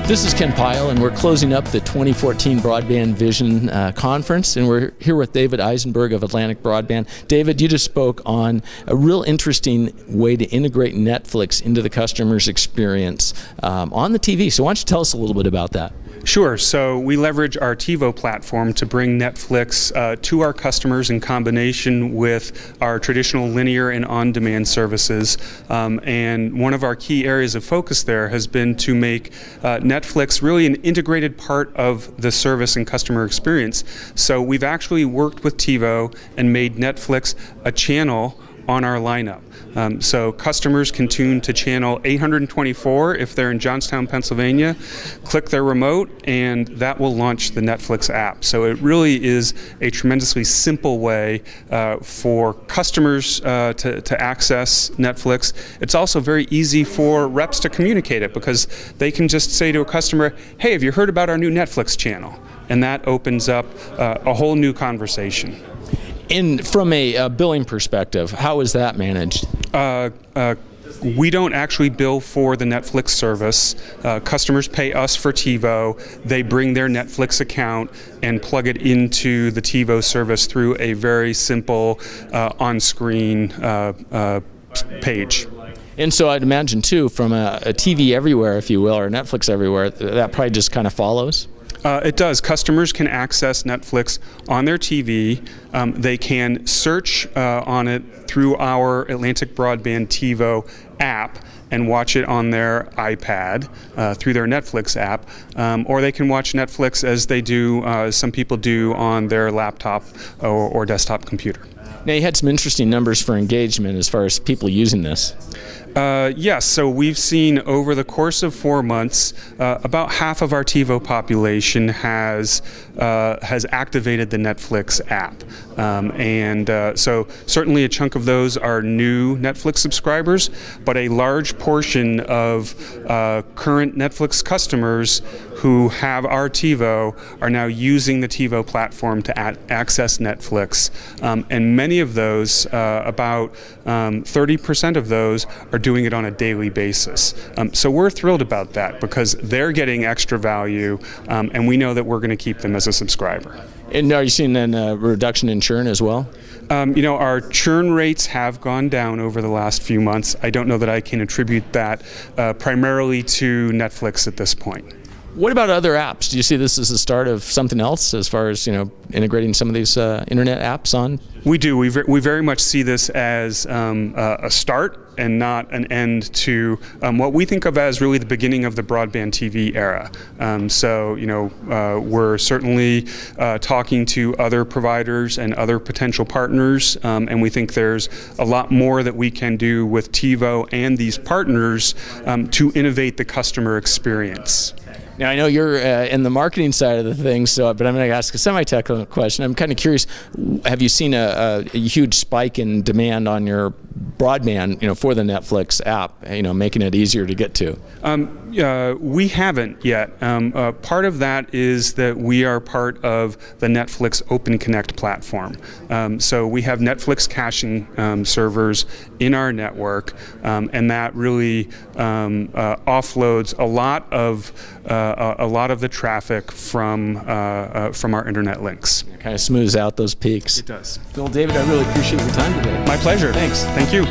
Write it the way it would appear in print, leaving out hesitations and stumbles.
This is Ken Pyle, and we're closing up the 2014 BroadbandVision conference, and we're here with David Isenberg of Atlantic Broadband. David, you just spoke on a real interesting way to integrate Netflix into the customer's experience on the TV. So why don't you tell us a little bit about that? Sure. So we leverage our TiVo platform to bring Netflix to our customers in combination with our traditional linear and on-demand services. And one of our key areas of focus there has been to make Netflix really an integrated part of the service and customer experience. So we've actually worked with TiVo and made Netflix a channel on our lineup. So customers can tune to channel 824 if they're in Johnstown, Pennsylvania, click their remote, and that will launch the Netflix app. So it really is a tremendously simple way for customers to access Netflix. It's also very easy for reps to communicate it because they can just say to a customer, hey, have you heard about our new Netflix channel? And that opens up a whole new conversation. From a billing perspective, how is that managed? We don't actually bill for the Netflix service. Customers pay us for TiVo. They bring their Netflix account and plug it into the TiVo service through a very simple on-screen page. And so I'd imagine, too, from a TV everywhere, if you will, or Netflix everywhere, that probably just kind of follows? It does. Customers can access Netflix on their TV. They can search on it through our Atlantic Broadband TiVo app and watch it on their iPad through their Netflix app, or they can watch Netflix as they do, some people do, on their laptop or desktop computer. Now, you had some interesting numbers for engagement as far as people using this. Yes, so we've seen over the course of 4 months, about half of our TiVo population has activated the Netflix app. So certainly a chunk of those are new Netflix subscribers, but a large portion of current Netflix customers who have our TiVo are now using the TiVo platform to access Netflix. And many of those, about 30% of those, are doing it on a daily basis. So we're thrilled about that because they're getting extra value, and we know that we're going to keep them as a subscriber. And are you seeing then a reduction in churn as well? You know, our churn rates have gone down over the last few months. I don't know that I can attribute that primarily to Netflix at this point. What about other apps? Do you see this as the start of something else as far as, integrating some of these internet apps on? We do. We very much see this as a start and not an end to what we think of as really the beginning of the broadband TV era. We're certainly talking to other providers and other potential partners, and we think there's a lot more that we can do with TiVo and these partners to innovate the customer experience. Now, I know you're in the marketing side of the thing, but I'm going to ask a semi-technical question. I'm kind of curious, have you seen a huge spike in demand on your broadband, for the Netflix app, making it easier to get to? We haven't yet. Part of that is that we are part of the Netflix Open Connect platform. So we have Netflix caching servers in our network, and that really offloads a lot of the traffic from our internet links. It kind of smooths out those peaks. It does. Well, David, I really appreciate your time today. My pleasure. Thanks. Thank you.